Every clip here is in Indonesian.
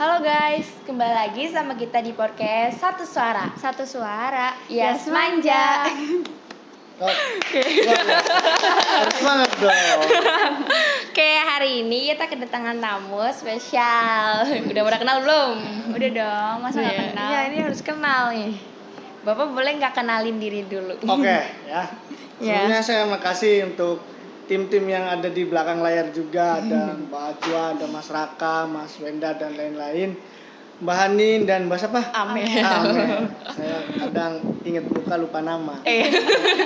Halo guys, kembali lagi sama kita di podcast Satu Suara. Satu suara. Yes, manja. Harus banget dong. Kayak hari ini kita kedatangan tamu spesial. Udah pada kenal belum? Udah dong, masa nggak Iya. kenal? Iya, ini harus kenal nih. Bapak boleh nggak kenalin diri dulu? Oke, ya. Sebelumnya saya makasih untuk tim-tim yang ada di belakang layar juga. Ada Mbak Ajwa, ada Mas Raka, Mas Wenda, dan lain-lain. Mbak Hanin dan Mbak siapa? Amel. Saya kadang ingat muka lupa nama.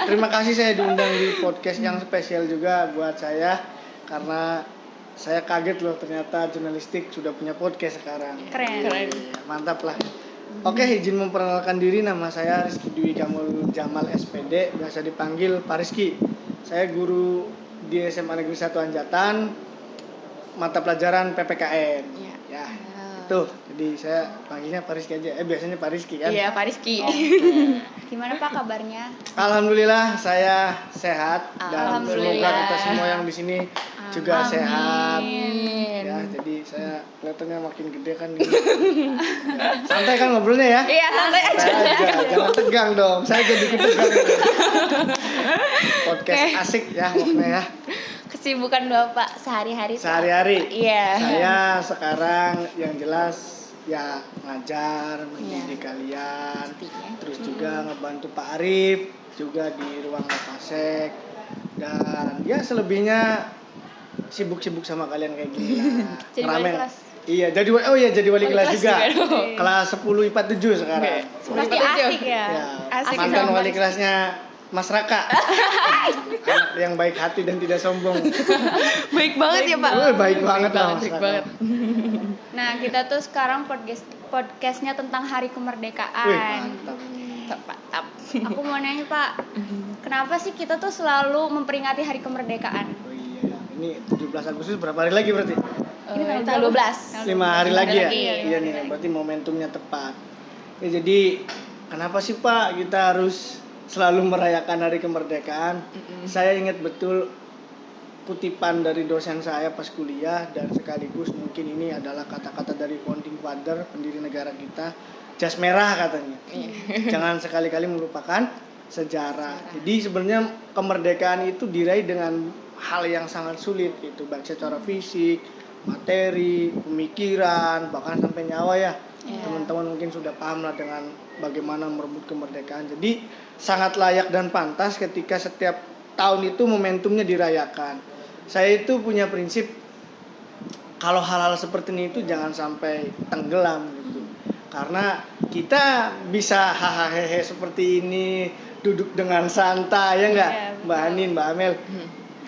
Terima kasih saya diundang di podcast yang spesial juga buat saya. Karena saya kaget loh ternyata jurnalistik sudah punya podcast sekarang. Keren. Mantap lah. Oke, izin memperkenalkan diri, nama saya Rizky Dwi Kamul Jamal SPD, biasa dipanggil Pak Rizky. Saya guru di SMA Negeri 1 Anjatan, mata pelajaran PPKN. Ya, itu. Jadi saya panggilnya Pak Rizky aja. Biasanya Pak Rizky kan? Iya, Pak Rizky. Gimana Pak kabarnya? Alhamdulillah saya sehat dan Alhamdulillah. semoga kita semua yang di sini juga Amin. sehat. Ya, jadi saya kelihatannya makin gede kan ini. Ya, santai kan ngobrolnya ya? Iya, santai aja. Santai aja, jangan tegang dong. Saya jadi ikut tegang. Podcast asik ya maksudnya ya. Kesibukan Bapak sehari-hari. Pak? Sehari-hari. Iya. Saya sekarang yang jelas ya ngajar, mendidik kalian. Pastinya. Terus juga ngebantu Pak Arif juga di ruang Mapasek. Dan ya selebihnya sibuk-sibuk sama kalian kayak gini lah. Jadi wali kelas. Iya, jadi wali kelas juga. juga. Kelas 10 IPA 7 sekarang. Pasti asik ya. Ya, Asik mantan sama wali kelasnya Mas Raka. Anak yang baik hati dan tidak sombong. Baik banget ya, Pak. Baik banget lah Mas baik Raka. banget. Nah, kita tuh sekarang podcastnya tentang Hari Wih, Kemerdekaan. mantap. Mantap. Aku mau nanya Pak, kenapa sih kita tuh selalu memperingati Hari Kemerdekaan? Oh iya, ini 17 Agustus berapa hari lagi berarti? Ini tanggal 12. 5 hari lagi ya? lagi, Iya nih, berarti momentumnya tepat. Ya, jadi kenapa sih Pak kita harus selalu merayakan Hari Kemerdekaan? Saya ingat betul kutipan dari dosen saya pas kuliah, dan sekaligus mungkin ini adalah kata-kata dari founding father, pendiri negara kita, jas merah katanya. Jangan sekali-kali melupakan sejarah. Jadi sebenarnya kemerdekaan itu diraih dengan hal yang sangat sulit gitu, baik secara fisik, materi, pemikiran, bahkan sampai nyawa ya. Teman-teman mungkin sudah paham lah dengan bagaimana merebut kemerdekaan. Jadi sangat layak dan pantas ketika setiap tahun itu momentumnya dirayakan. Saya itu punya prinsip kalau hal-hal seperti ini itu jangan sampai tenggelam gitu. Karena kita bisa hahaha seperti ini, duduk dengan santai ya enggak, Mbak Hanin, Mbak Amel.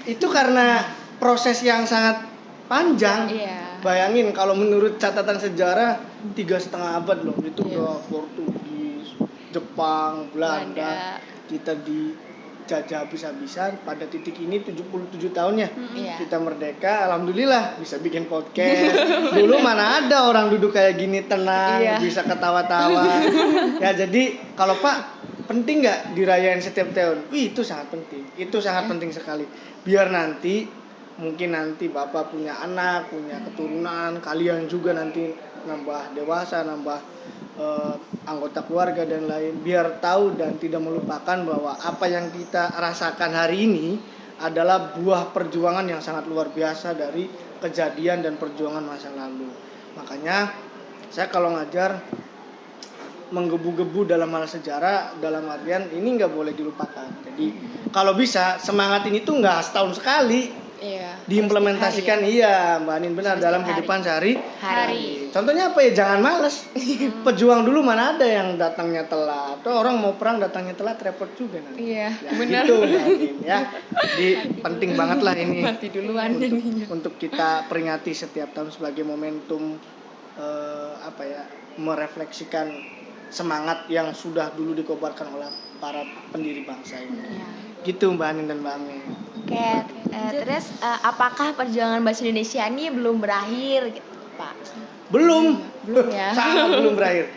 Itu karena proses yang sangat panjang. Iya. Bayangin kalau menurut catatan sejarah 3,5 abad loh, itu udah Portugis, Jepang, Belanda. Kita dijajah habis-habisan. Pada titik ini 77 tahunnya Iya. kita merdeka. Alhamdulillah bisa bikin podcast. Dulu mana ada orang duduk kayak gini tenang, Iya. bisa ketawa-tawa. Ya, jadi kalau Pak, penting nggak dirayain setiap tahun? Itu sangat penting. Itu sangat penting sekali. Biar mungkin nanti Bapak punya anak, punya keturunan, kalian juga nanti nambah dewasa, nambah anggota keluarga dan lain, biar tahu dan tidak melupakan bahwa apa yang kita rasakan hari ini adalah buah perjuangan yang sangat luar biasa dari kejadian dan perjuangan masa lalu. Makanya saya kalau ngajar menggebu-gebu dalam hal sejarah, dalam artian ini nggak boleh dilupakan. Jadi kalau bisa semangat ini tuh nggak setahun sekali, Iya. diimplementasikan. Iya, Mbak Anin benar, dalam kehidupan Hari. Contohnya apa ya? Jangan males. Pejuang dulu mana ada yang datangnya telat. Atau orang mau perang datangnya telat, repot juga nanti. Iya, Ya, benar. gitu Mbak Anin ya. Jadi penting banget lah ini Mati duluan untuk kita peringati setiap tahun sebagai momentum merefleksikan semangat yang sudah dulu dikobarkan oleh para pendiri bangsa ini. Gitu Mbak Anin dan Mbak Amel. Oke, terus apakah perjuangan bahasa Indonesia ini belum berakhir gitu, Pak? Belum ya. sangat belum berakhir.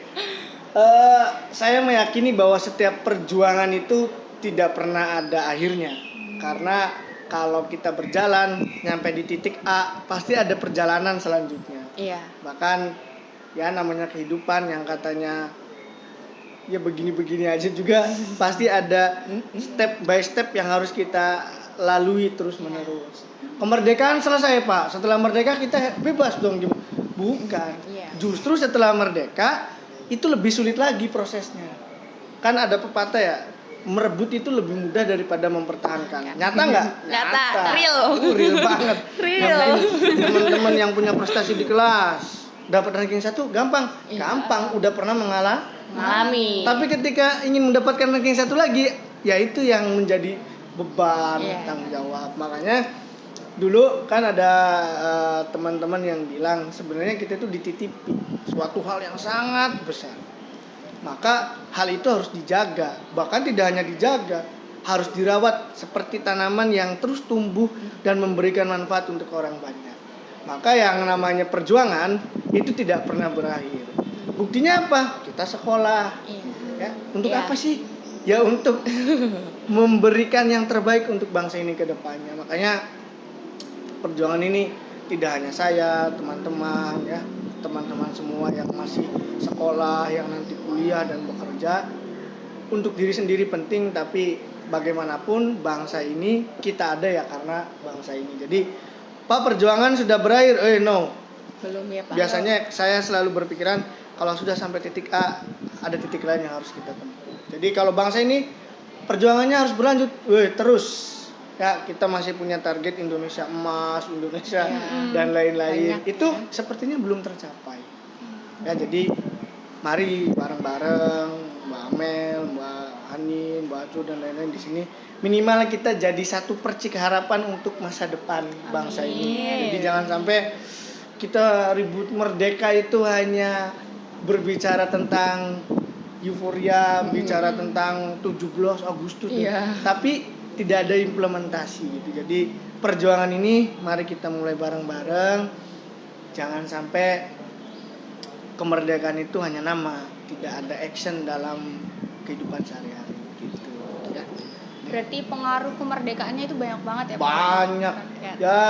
Saya meyakini bahwa setiap perjuangan itu tidak pernah ada akhirnya. Karena kalau kita berjalan nyampe di titik A, pasti ada perjalanan selanjutnya. Iya. Bahkan ya namanya kehidupan yang katanya ya begini-begini aja juga pasti ada step by step yang harus kita lalui terus menerus. Kemerdekaan selesai Pak, setelah merdeka kita bebas dong. Bukan, Iya. justru setelah merdeka itu lebih sulit lagi prosesnya. Kan ada pepatah ya, merebut itu lebih mudah daripada mempertahankan. Nyata nggak? Nyata, real. Real banget. Real. Teman-teman yang punya prestasi di kelas dapat ranking 1 gampang, Iya. gampang. Udah pernah Mengalami. tapi ketika ingin mendapatkan ranking 1 lagi, ya itu yang menjadi beban, Iya. tanggung jawab. Makanya dulu kan ada teman-teman yang bilang sebenarnya kita itu dititipi suatu hal yang sangat besar. Maka hal itu harus dijaga. Bahkan tidak hanya dijaga, harus dirawat seperti tanaman yang terus tumbuh dan memberikan manfaat untuk orang banyak. Maka yang namanya perjuangan itu tidak pernah berakhir. Buktinya apa? Kita sekolah. Iya. Ya, untuk Iya. apa sih? Ya untuk memberikan yang terbaik untuk bangsa ini ke depannya. Makanya perjuangan ini tidak hanya saya, teman-teman ya, teman-teman semua yang masih sekolah, yang nanti kuliah dan bekerja. Untuk diri sendiri penting, tapi bagaimanapun bangsa ini kita ada ya karena bangsa ini. Jadi, Pak, perjuangan sudah berakhir. No. Belum ya Pak. Biasanya saya selalu berpikiran kalau sudah sampai titik A, ada titik lain yang harus kita tempuh. Jadi kalau bangsa ini perjuangannya harus berlanjut, terus. Ya, kita masih punya target Indonesia emas, Indonesia dan lain-lain. Banyak, Itu ya. sepertinya belum tercapai. Ya, jadi mari bareng-bareng Mbak Amel, Mbak Hani, Mbak Acu dan lain-lain di sini minimal kita jadi satu percik harapan untuk masa depan bangsa ini. Jadi jangan sampai kita ribut merdeka itu hanya berbicara tentang euforia, bicara tentang 17 Agustus, Iya. tapi tidak ada implementasi gitu. Jadi perjuangan ini mari kita mulai bareng-bareng. Jangan sampai kemerdekaan itu hanya nama, tidak ada action dalam kehidupan sehari-hari gitu. Ya. Berarti pengaruh kemerdekaannya itu banyak banget ya Pak? Banyak. Ya,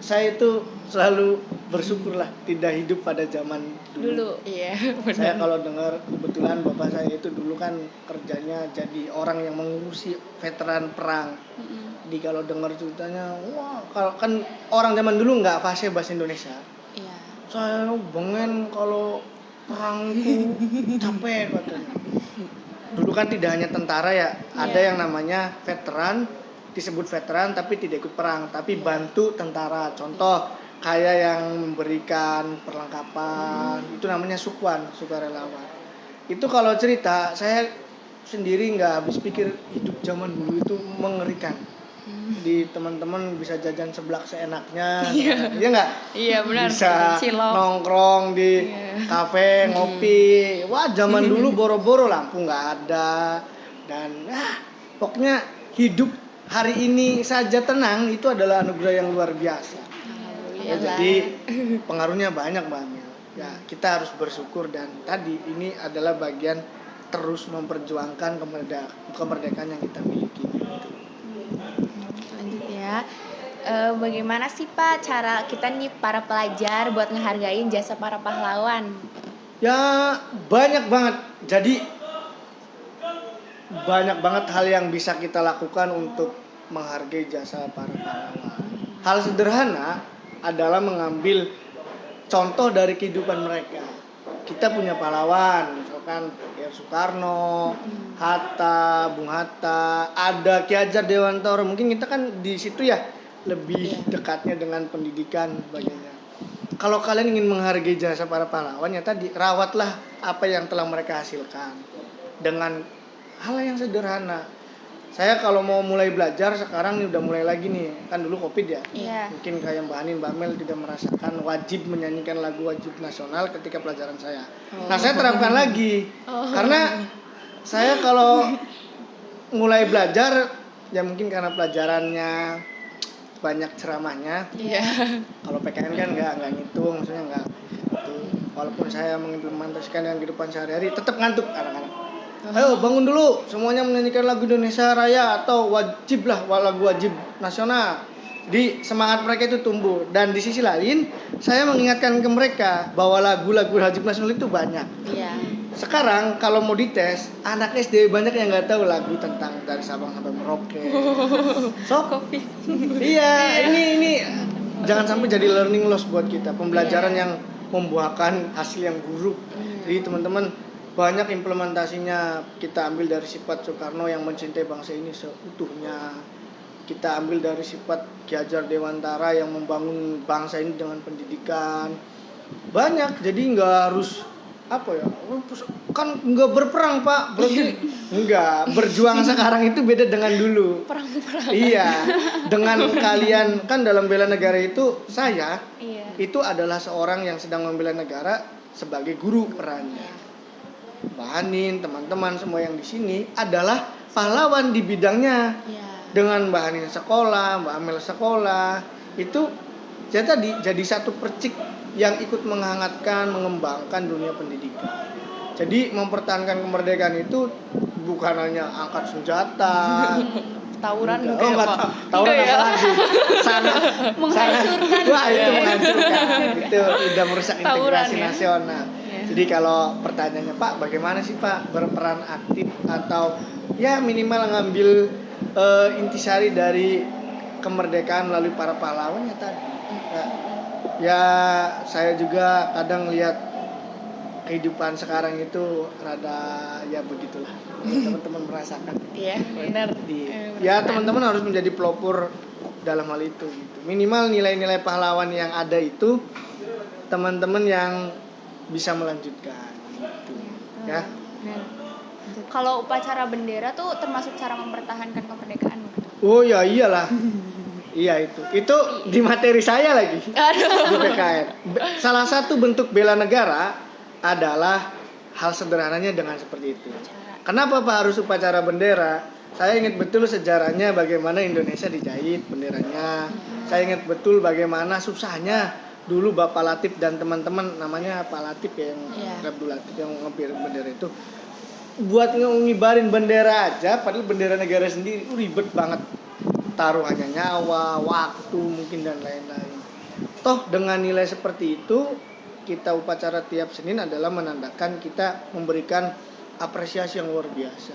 saya itu selalu bersyukurlah tidak hidup pada zaman dulu. Iya. Saya kalau dengar kebetulan bapak saya itu dulu kan kerjanya jadi orang yang mengurusi veteran perang. Jadi kalau dengar ceritanya, wah, kalau kan orang zaman dulu nggak fasih bahasa Indonesia. Iya. Saya bengen kalau perang itu capek katanya. Dulu kan tidak hanya tentara ya, ada yang namanya veteran, disebut veteran tapi tidak ikut perang, tapi bantu tentara. Contoh kayak yang memberikan perlengkapan, itu namanya sukarelawan. Itu kalau cerita saya sendiri nggak habis pikir hidup zaman dulu itu mengerikan. Di teman-teman bisa jajan seblak seenaknya, iya nggak? Iya benar. Bisa Cilok. nongkrong di kafe ngopi. Wah, zaman dulu boro-boro lampu nggak ada dan pokoknya hidup hari ini saja tenang itu adalah anugerah yang luar biasa. Ya, jadi pengaruhnya banyak banget. Ya, kita harus bersyukur dan tadi ini adalah bagian terus memperjuangkan kemerdekaan yang kita miliki. Lanjut ya. Bagaimana sih Pak cara kita nih para pelajar buat ngehargain jasa para pahlawan? Ya banyak banget. Jadi banyak banget hal yang bisa kita lakukan untuk menghargai jasa para pahlawan. Hal sederhana adalah mengambil contoh dari kehidupan mereka. Kita punya pahlawan, misalkan Soekarno, Hatta, Bung Hatta, ada Ki Hajar Dewantara. Mungkin kita kan di situ ya lebih dekatnya dengan pendidikan sebagainya. Kalau kalian ingin menghargai jasa para pahlawan ya tadi rawatlah apa yang telah mereka hasilkan dengan hal yang sederhana. Saya kalau mau mulai belajar sekarang nih udah mulai lagi nih, kan dulu Covid ya. Iya. Mungkin kayak Mbak Ani, Mbak Mel tidak merasakan wajib menyanyikan lagu wajib nasional ketika pelajaran saya. Nah, saya terapkan lagi. Karena saya kalau mulai belajar ya mungkin karena pelajarannya banyak ceramahnya. Iya. Kalau PKN kan nggak ngitung, maksudnya nggak itu. Walaupun saya mengimplementasikan dengan kehidupan sehari-hari, tetap ngantuk anak-anak. Ayo bangun dulu, semuanya menyanyikan lagu Indonesia Raya atau wajib lah lagu wajib nasional. Jadi semangat mereka itu tumbuh. Dan di sisi lain saya mengingatkan ke mereka bahwa lagu-lagu Haljib Nasional itu banyak. Iya. Sekarang kalau mau dites, anak SD banyak yang nggak tahu lagu tentang dari Sabang sampai Merauke. So, iya, ini jangan sampai jadi learning loss buat kita, pembelajaran yang membuahkan hasil yang buruk. Jadi teman-teman, banyak implementasinya kita ambil dari sifat Soekarno yang mencintai bangsa ini seutuhnya. Kita ambil dari sifat Ki Hajar Dewantara yang membangun bangsa ini dengan pendidikan. Banyak, jadi nggak harus kan nggak berperang Pak, berarti nggak berjuang sekarang itu beda dengan dulu. Perang-perang. Iya, dengan kalian kan dalam bela negara itu saya Iya. itu adalah seorang yang sedang membela negara sebagai guru perannya. Mbak Hanin, teman-teman semua yang di sini adalah pahlawan di bidangnya. Iya. Dengan Mbak Hanin sekolah, Mbak Amel sekolah, itu jadi satu percik yang ikut menghangatkan, mengembangkan dunia pendidikan. Jadi mempertahankan kemerdekaan itu bukan hanya angkat senjata, Tawuran enggak. enggak ya, Enggak, Pak? tawuran Enggak apa ya? lagi? Sangat Menghancurkan. Wah, itu menghancurkan. Itu udah merusak Tawuran integrasi ya? nasional. Iya. Jadi kalau pertanyaannya Pak, bagaimana sih Pak berperan aktif atau ya minimal ngambil intisari dari kemerdekaan melalui para pahlawannya tadi. Ya saya juga kadang lihat kehidupan sekarang itu rada ya begitulah. Teman-teman merasakan. Iya, benar. Ya teman-teman harus menjadi pelopor dalam hal itu gitu. Minimal nilai-nilai pahlawan yang ada itu teman-teman yang bisa melanjutkan gitu. Ya. Kalau upacara bendera tuh termasuk cara mempertahankan kemerdekaan. Oh ya iyalah. Iya itu. Itu di materi saya lagi. Di PKN. Salah satu bentuk bela negara adalah hal sederhananya dengan seperti itu. Kenapa Pak harus upacara bendera? Saya ingat betul sejarahnya bagaimana Indonesia dijahit benderanya. Saya ingat betul bagaimana susahnya dulu Bapak Latif dan teman-teman, namanya Pak Latif ya, yang Abdul Latif yang ngebiarin bendera itu. Buat ngibarin bendera aja, padahal bendera negara sendiri itu ribet banget. Taruhannya nyawa, waktu mungkin dan lain-lain. Toh dengan nilai seperti itu, kita upacara tiap Senin adalah menandakan kita memberikan apresiasi yang luar biasa.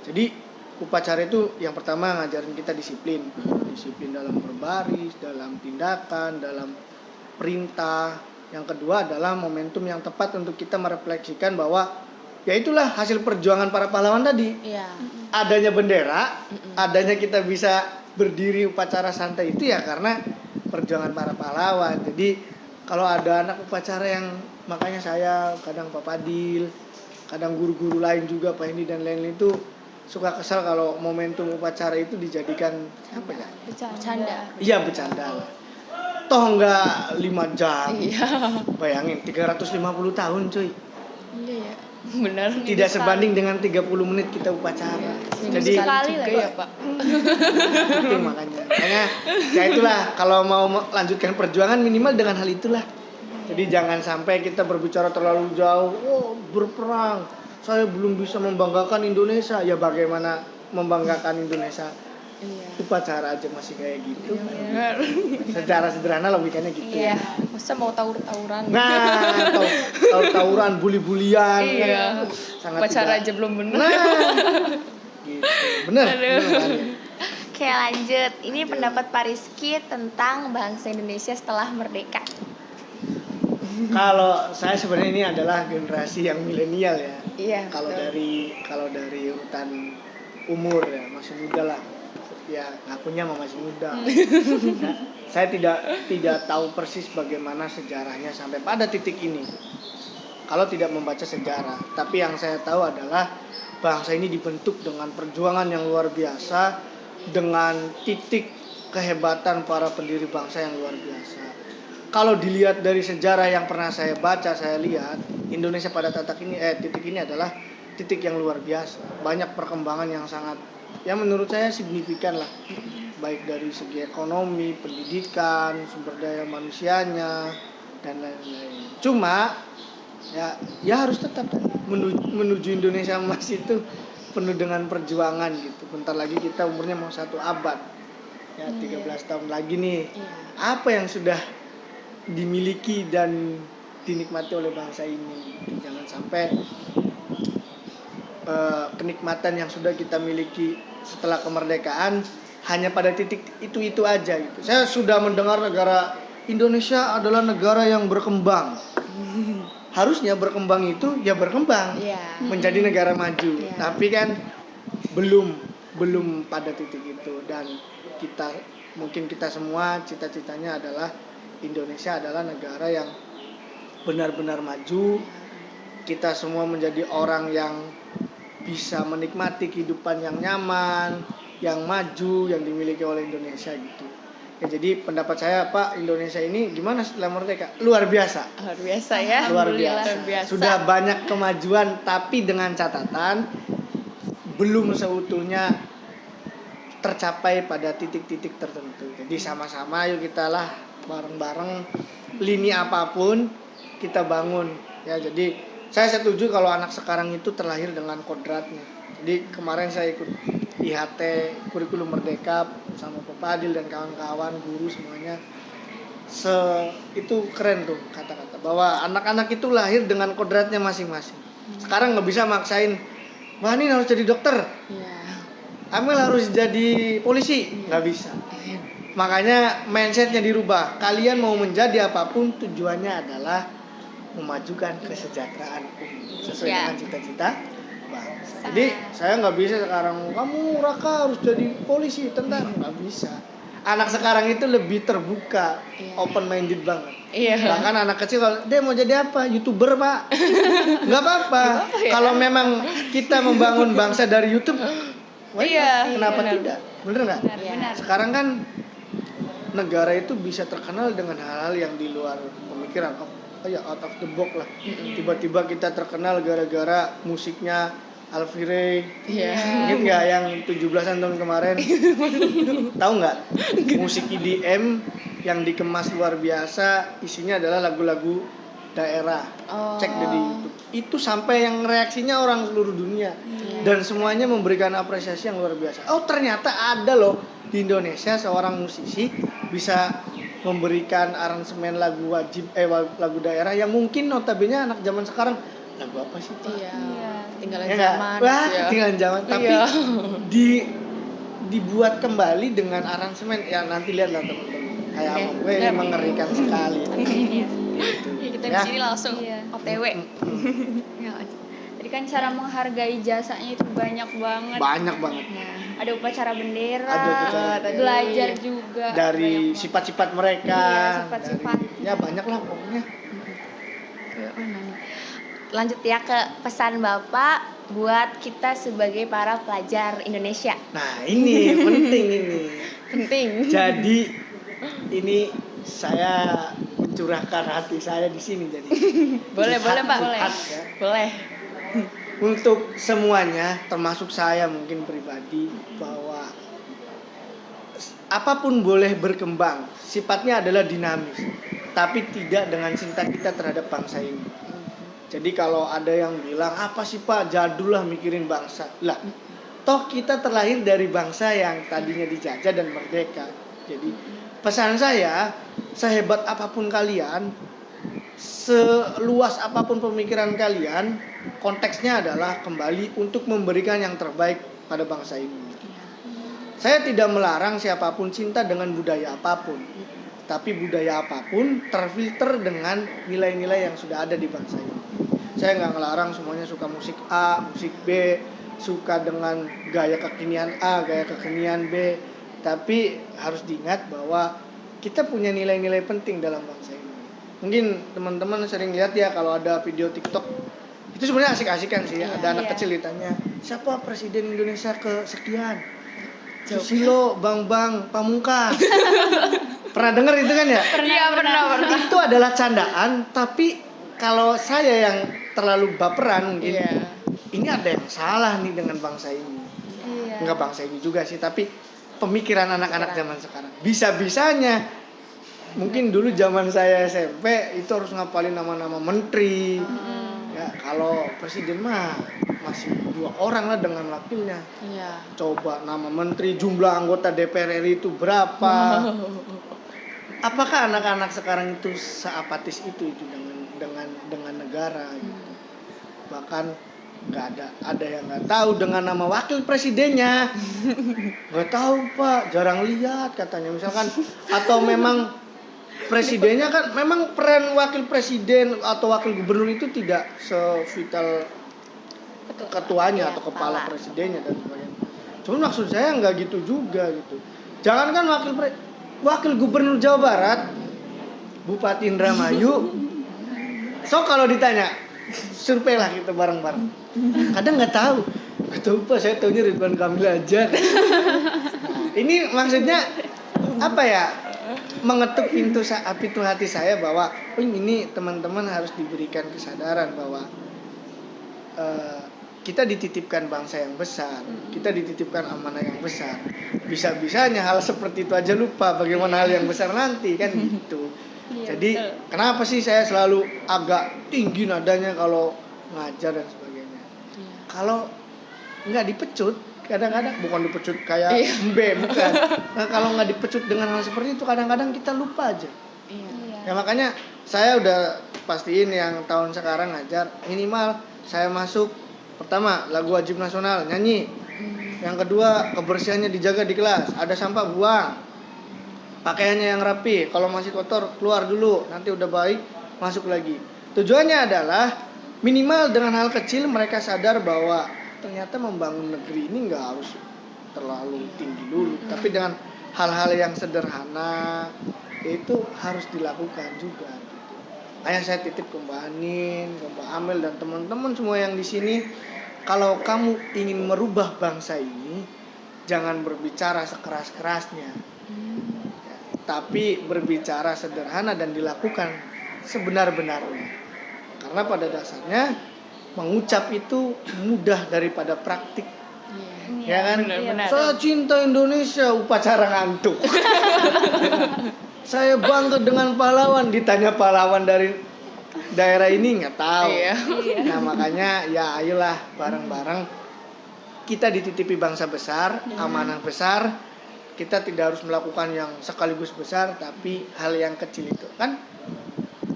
Jadi upacara itu yang pertama ngajarin kita disiplin. Disiplin dalam berbaris, dalam tindakan, dalam perintah. Yang kedua adalah momentum yang tepat untuk kita merefleksikan bahwa ya itulah hasil perjuangan para pahlawan tadi. Adanya bendera, adanya kita bisa berdiri upacara santai itu ya karena perjuangan para pahlawan. Jadi kalau ada anak upacara yang, makanya saya kadang Pak Padil, kadang guru-guru lain juga Pak Hendi dan lain-lain itu suka kesal kalau momentum upacara itu dijadikan apa ya? Bercanda. Iya bercanda lah. Toh enggak 5 jam. Iya. Bayangin 350 tahun cuy. Iya ya. Benar. Tidak sebanding dengan 30 menit kita upacara. Jadi sekali lah, ya Pak. itu makanya ya itulah kalau mau lanjutkan perjuangan minimal dengan hal itulah. Jadi jangan sampai kita berbicara terlalu jauh. Oh berperang, saya belum bisa membanggakan Indonesia. Ya bagaimana membanggakan Indonesia? Upacara aja masih kayak gitu. Benar. Secara sederhana logikanya gitu. Iya. Masa mau tawuran? Nah, tawuran, bully-bulian. Iya. Sangat Upacara tidak. aja belum benar. Nah, gitu. Bener. Oke, lanjut. Ini pendapat Pak Rizky tentang bangsa Indonesia setelah merdeka. Kalau saya sebenarnya ini adalah generasi yang milenial ya. Iya. Kalau dari urutan umur ya masih muda lah. Ya ngakunya masih muda. Nah, saya tidak tahu persis bagaimana sejarahnya sampai pada titik ini. Kalau tidak membaca sejarah, tapi yang saya tahu adalah bangsa ini dibentuk dengan perjuangan yang luar biasa, dengan titik kehebatan para pendiri bangsa yang luar biasa. Kalau dilihat dari sejarah yang pernah saya baca, saya lihat Indonesia pada titik ini adalah titik yang luar biasa. Banyak perkembangan yang sangat, ya menurut saya signifikan lah, baik dari segi ekonomi, pendidikan, sumber daya manusianya dan lain-lain. Cuma ya harus tetap menuju Indonesia emas itu penuh dengan perjuangan gitu. Bentar lagi kita umurnya mau 1 abad. Ya 13 tahun lagi nih. Iya. Apa yang sudah dimiliki dan dinikmati oleh bangsa ini? Jangan sampai kenikmatan yang sudah kita miliki setelah kemerdekaan hanya pada titik itu aja gitu. Saya sudah mendengar negara Indonesia adalah negara yang berkembang. Harusnya berkembang itu ya berkembang Iya. menjadi negara maju. Iya. Tapi kan belum pada titik itu, dan kita semua cita-citanya adalah Indonesia adalah negara yang benar-benar maju. Kita semua menjadi orang yang bisa menikmati kehidupan yang nyaman, yang maju, yang dimiliki oleh Indonesia gitu. Ya, jadi pendapat saya, Pak, Indonesia ini gimana setelah merdeka? Luar biasa. Luar biasa ya. Luar Alhamdulillah. biasa. Sudah banyak kemajuan, tapi dengan catatan belum seutuhnya tercapai pada titik-titik tertentu. Jadi sama-sama yuk kita lah bareng-bareng lini apapun kita bangun. Ya, jadi saya setuju kalau anak sekarang itu terlahir dengan kodratnya. Jadi kemarin saya ikut IHT kurikulum merdeka sama Pak Fadil dan kawan-kawan guru semuanya. Itu keren tuh kata-kata bahwa anak-anak itu lahir dengan kodratnya masing-masing. Sekarang nggak bisa maksain, wah ini harus jadi dokter, Iya. Amel harus jadi polisi, nggak bisa. Makanya mindsetnya dirubah. Kalian mau menjadi apapun tujuannya adalah memajukan kesejahteraan umum sesuai Ya. dengan cita-cita bangsa. Jadi saya nggak bisa sekarang kamu Raka harus jadi polisi, tentara, nggak bisa. Anak sekarang itu lebih terbuka, Iya. open minded banget. Iya. Bahkan anak kecil kalau dia mau jadi apa, YouTuber Pak, nggak apa-apa. ya? Kalau memang kita membangun bangsa dari YouTube, why Iya, not? Kenapa benar. tidak? Bener nggak? Benar. Sekarang kan negara itu bisa terkenal dengan hal-hal yang di luar pemikiran, out of the box lah. Tiba-tiba kita terkenal gara-gara musiknya Alfire. Iya. Ingat nggak yang 17-an tahun kemarin? Tahu nggak? Musik EDM yang dikemas luar biasa, isinya adalah lagu-lagu daerah. Oh. Cek deh di YouTube. Itu sampai yang reaksinya orang seluruh dunia. Dan semuanya memberikan apresiasi yang luar biasa. Oh, ternyata ada loh di Indonesia seorang musisi bisa memberikan aransemen lagu lagu daerah yang mungkin notabene anak zaman sekarang lagu apa sih Pak? Iya. Ketinggalan Ya nggak? zaman. Wah, ya. ketinggalan zaman. Tapi Iya. dibuat kembali dengan aransemen ya, nanti lihatlah teman-teman. Kayak Oke. apa? Iya. Mengerikan sekali. Iya. Gitu. Ya, kita Ya. di sini langsung Iya. OTW. Ya, jadi kan cara menghargai jasanya itu banyak banget. Banyak banget. Nah, Ada upacara bendera, Ada upacara bendera. belajar juga. Dari Banyak sifat-sifat mereka. Iya, sifat-sifatnya. Ya banyak lah pokoknya. ke mana nih? Lanjut ya ke pesan Bapak buat kita sebagai para pelajar Indonesia. Nah ini penting ini. Penting. Jadi ini saya mencurahkan hati saya di sini jadi. Boleh, boleh, Pak. Curhat, ya. Boleh. Untuk semuanya, termasuk saya mungkin pribadi, bahwa apapun boleh berkembang, sifatnya adalah dinamis, tapi tidak dengan cinta kita terhadap bangsa ini. Jadi kalau ada yang bilang, apa sih Pak, jadul lah mikirin bangsa. Lah, toh kita terlahir dari bangsa yang tadinya dijajah dan merdeka. Jadi pesan saya, sehebat apapun kalian, seluas apapun pemikiran kalian, konteksnya adalah kembali untuk memberikan yang terbaik pada bangsa ini. Saya tidak melarang siapapun cinta dengan budaya apapun, tapi budaya apapun terfilter dengan nilai-nilai yang sudah ada di bangsa ini. Saya nggak ngelarang semuanya suka musik A, musik B, suka dengan gaya kekinian A, gaya kekinian B, tapi harus diingat bahwa kita punya nilai-nilai penting dalam bangsa ini. Mungkin teman-teman sering lihat ya kalau ada video TikTok, itu sebenarnya asik-asikan sih ya. Ada anak kecil ditanya, siapa presiden Indonesia kesekian? Susilo Bambang Pamungkas. Pernah dengar itu kan ya? Pernah. Itu adalah candaan, tapi kalau saya yang terlalu baperan mungkin, Iya. ini ada yang salah nih dengan bangsa ini. Iya. Enggak bangsa ini juga sih, tapi pemikiran anak-anak zaman sekarang. Bisa-bisanya mungkin dulu zaman saya SMP itu harus ngapalin nama-nama menteri. Ya, Kalau presiden mah masih 2 orang lah dengan wakilnya. Iya. Coba nama menteri, jumlah anggota DPR RI itu berapa? Apakah anak-anak sekarang itu seapatis itu dengan negara gitu. Bahkan nggak ada yang nggak tahu dengan nama wakil presidennya. Nggak tahu Pak, jarang lihat katanya misalkan. Atau memang presidennya kan memang peran wakil presiden atau wakil gubernur itu tidak sevital ketuanya atau kepala presidennya dan sebagainya. Cuma maksud saya nggak gitu juga gitu. Jangankan wakil gubernur Jawa Barat, Bupati Indramayu. So kalau ditanya, survei lah kita bareng-bareng. Kadang nggak tahu. Betul Pak, saya tahunya Ridwan Kamil aja. Nah, ini maksudnya apa ya? Mengetuk pintu hati saya bahwa ini teman-teman harus diberikan kesadaran bahwa kita dititipkan bangsa yang besar, kita dititipkan amanah yang besar. Bisa-bisanya hal seperti itu aja lupa bagaimana hal yang besar nanti kan gitu. Jadi kenapa sih saya selalu agak tinggi nadanya kalau ngajar dan sebagainya. Kalau nggak dipecut, kadang-kadang bukan dipecut kayak mbe, bukan. Nah, kalau nggak dipecut dengan hal seperti itu kadang-kadang kita lupa aja. Ya makanya saya udah pastiin yang tahun sekarang ngajar minimal saya masuk pertama lagu wajib nasional nyanyi. Yang kedua kebersihannya dijaga di kelas, ada sampah buang. Pakaiannya yang rapi, kalau masih kotor keluar dulu, nanti udah baik masuk lagi. Tujuannya adalah minimal dengan hal kecil mereka sadar bahwa ternyata membangun negeri ini nggak harus terlalu tinggi dulu, tapi dengan hal-hal yang sederhana itu harus dilakukan juga. Gitu. Ayah saya titip ke Mbak Anin, ke Mbak Amel dan teman-teman semua yang di sini, kalau kamu ingin merubah bangsa ini, jangan berbicara sekeras-kerasnya, tapi berbicara sederhana dan dilakukan sebenar-benarnya. Karena pada dasarnya mengucap itu mudah daripada praktik. Ya kan? Benar. Saya cinta Indonesia, upacara ngantuk. Saya bangga dengan pahlawan, ditanya pahlawan dari daerah ini nggak tahu. Nah makanya ya ayolah bareng-bareng kita dititipi bangsa besar, amanah besar. Kita tidak harus melakukan yang sekaligus besar, tapi hal yang kecil itu kan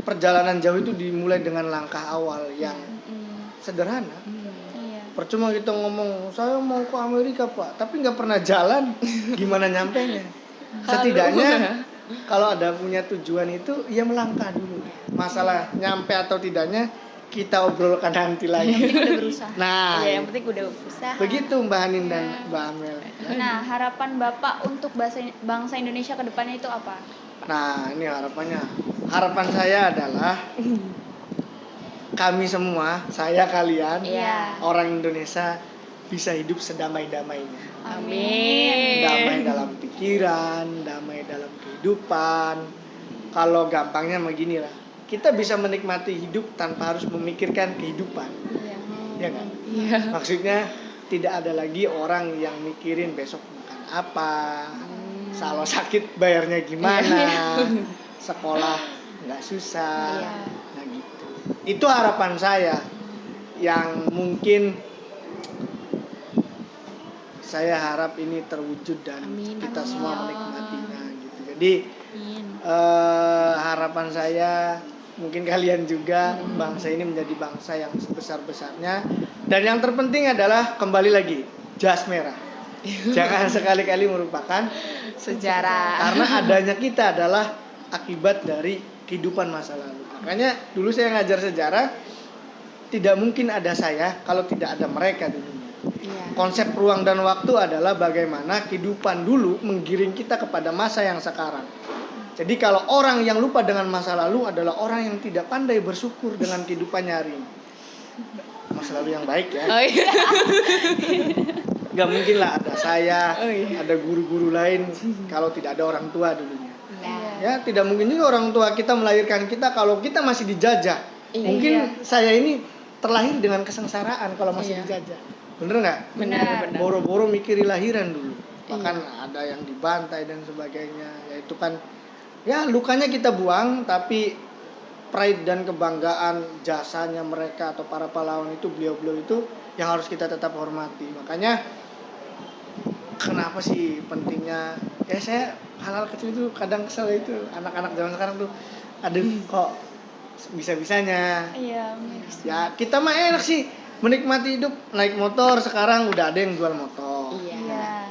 perjalanan jauh itu dimulai dengan langkah awal yang sederhana. Percuma kita ngomong saya mau ke Amerika Pak, tapi nggak pernah jalan, gimana nyampenya? Setidaknya kalau ada punya tujuan itu ya melangkah dulu. Masalah nyampe atau tidaknya kita obrolkan nanti lagi. Yang penting udah berusaha. Nah, yang penting udah berusaha. Begitu Mbak Hanin dan Mbak Amel. Nah, harapan Bapak untuk bangsa Indonesia ke depannya itu apa? Nah, ini harapannya. Harapan saya adalah kami semua, saya kalian, orang Indonesia bisa hidup sedamai-damainya. Amin. Damai dalam pikiran, damai dalam kehidupan. Kalau gampangnya beginilah, kita bisa menikmati hidup tanpa harus memikirkan kehidupan. Ya kan? Maksudnya tidak ada lagi orang yang mikirin besok makan apa, kalau sakit bayarnya gimana, sekolah nggak susah, nah gitu. Itu harapan saya yang mungkin saya harap ini terwujud dan kita semua menikmatinya gitu. Jadi harapan saya mungkin kalian juga bangsa ini menjadi bangsa yang sebesar-besarnya, dan yang terpenting adalah kembali lagi jas merah. Jangan sekali-kali merupakan sejarah. Karena adanya kita adalah akibat dari kehidupan masa lalu. Makanya dulu saya ngajar sejarah, tidak mungkin ada saya kalau tidak ada mereka dulunya. Konsep ruang dan waktu adalah bagaimana kehidupan dulu menggiring kita kepada masa yang sekarang. Jadi kalau orang yang lupa dengan masa lalu adalah orang yang tidak pandai bersyukur dengan kehidupannya hari ini. Masa lalu yang baik ya. Gak mungkin lah ada saya, ada guru-guru lain kalau tidak ada orang tua dulunya. Ya tidak mungkin juga orang tua kita melahirkan kita kalau kita masih dijajah. Mungkin saya ini terlahir dengan kesengsaraan kalau masih dijajah. Bener nggak? Benar. Boro-boro mikiri lahiran dulu. Bahkan ada yang dibantai dan sebagainya. Ya itu kan ya lukanya kita buang, tapi pride dan kebanggaan jasanya mereka atau para pahlawan itu, beliau-beliau itu yang harus kita tetap hormati. Makanya kenapa sih pentingnya, ya saya hal-hal kecil itu kadang kesel itu anak-anak zaman sekarang tuh, aduh kok bisa-bisanya. Iya. Ya kita mah enak sih menikmati hidup, naik motor sekarang udah ada yang jual motor. Iya.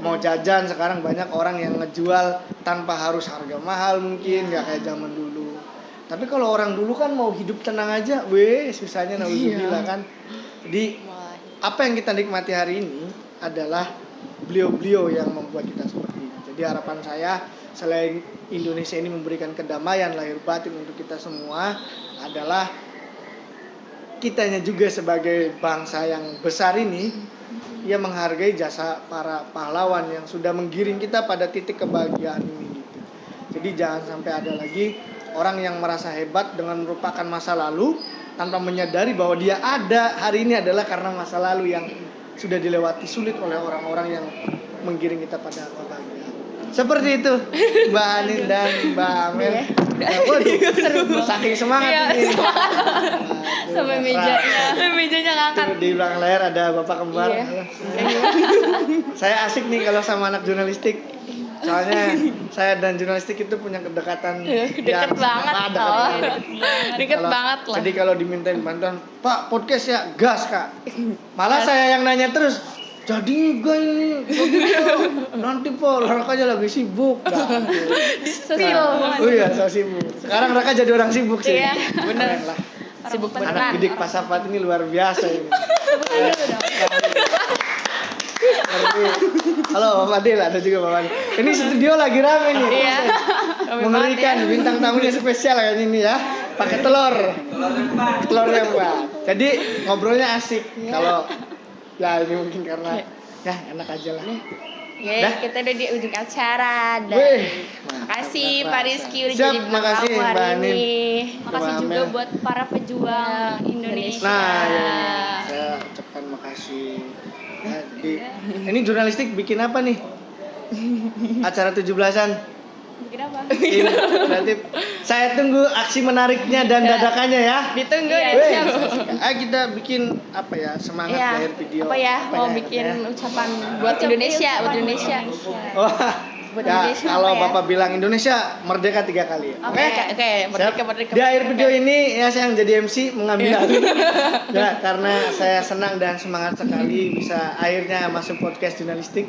Mau jajan sekarang banyak orang yang ngejual tanpa harus harga mahal mungkin, nggak kayak zaman dulu. Tapi kalau orang dulu kan mau hidup tenang aja, susahnya naudzubillah kan. Jadi apa yang kita nikmati hari ini adalah beliau-beliau yang membuat kita seperti ini. Jadi harapan saya selain Indonesia ini memberikan kedamaian lahir batin untuk kita semua, adalah kitanya juga sebagai bangsa yang besar ini, ia menghargai jasa para pahlawan yang sudah menggiring kita pada titik kebahagiaan ini gitu. Jadi jangan sampai ada lagi orang yang merasa hebat dengan merupakan masa lalu tanpa menyadari bahwa dia ada hari ini adalah karena masa lalu yang sudah dilewati sulit oleh orang-orang yang menggiring kita pada kebahagiaan. Seperti itu Mbak Anin dan Mbak Amel. Waduh, saking semangat ini. Sampai mejanya ngangkat. Tuh, di belakang layar ada Bapak kembar. Iya. Saya asik nih kalau sama anak jurnalistik. Soalnya saya dan jurnalistik itu punya kedekatan. Deket banget. Deket Kalau- banget lah. Jadi kalau dimintain bantuan, Pak podcast ya gas Kak. Malah saya yang nanya terus. Jadi enggak ini nanti Pak Raka aja lagi sibuk. Oh iya, so sibuk. Sekarang Raka jadi orang sibuk sih. Iya, bener lah. Sibuk Anak beneran. didik Pasafat ini luar biasa ini. Halo Bapak Adil, ada juga Bapak Adil. Ini studio lagi rame nih. Iya. Mengerikan, bintang tamunya spesial kayak ini ya. Pakai telur yang buat. Jadi ngobrolnya asik. Kalau ya ini mungkin karena ya enak aja lah. Ya, Dah. kita udah di ujung acara. Dan Wih, makasih Pak Rizky udah Siap, jadi bintang makasih, tamu hari Mbak Anin. ini. Makasih Mbak juga Amel. buat para pejuang Indonesia. Nah, ya, saya ucapkan makasih. Nah, ini jurnalistik bikin apa nih? Acara 17-an. Bikin apa? Ini berarti saya tunggu aksi menariknya dan dadakannya ya. Ditunggu Iya. ya. Weh, Siap. ayo kita bikin apa ya, semangat Iya. lahir video. Apa ya? Mau ya, bikin ya? ucapan buat Indonesia, buat Indonesia. Wah, Buat ya, Indonesia kalau apa ya? Bapak bilang Indonesia merdeka 3 kali. Oke, Oke, Siap. merdeka. Di akhir video ini ya saya yang jadi MC mengambil alih. Ya, karena saya senang dan semangat sekali bisa akhirnya masuk podcast jurnalistik.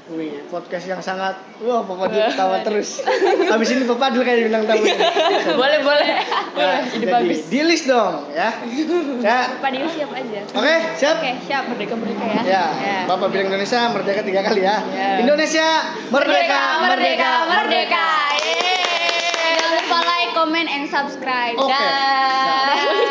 Wih, podcast yang sangat Bapak Adil ketawa terus. Habis ini Bapak Adil kayak bintang tamu. Boleh. Ya, Ide jadi bagus. di list dong ya. Ya. Pak Dio siap aja. Oke, siap? Oke, siap merdeka ya. Ya, Ya. Bapak bilang Indonesia merdeka 3 kali ya. Ya. Indonesia merdeka. Merdeka. Yeay. Jangan lupa like, comment, and subscribe. Oke. Dah.